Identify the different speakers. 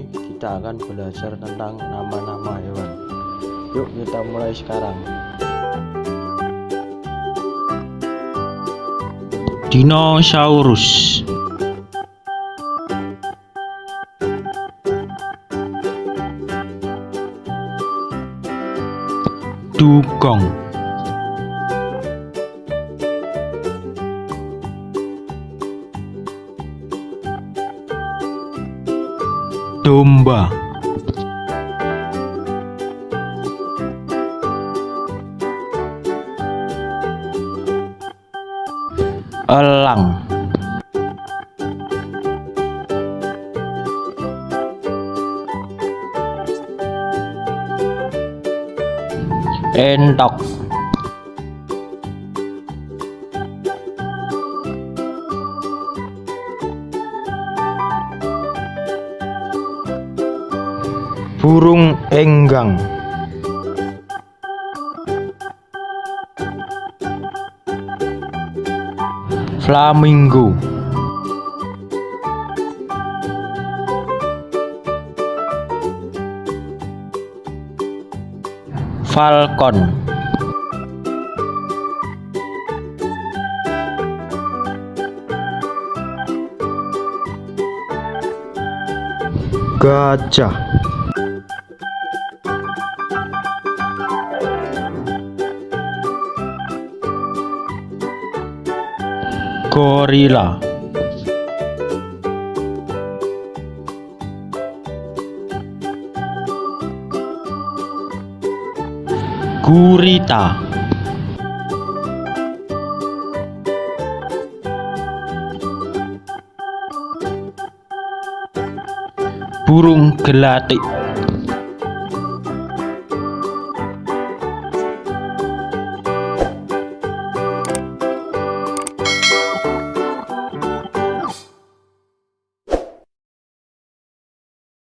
Speaker 1: ini kita akan belajar tentang nama-nama hewan. Yuk kita mulai sekarang. Dinosaurus, dugong, domba, elang, entok, burung enggang, flamingo, falcon, gajah, gorila, gurita, burung gelatik,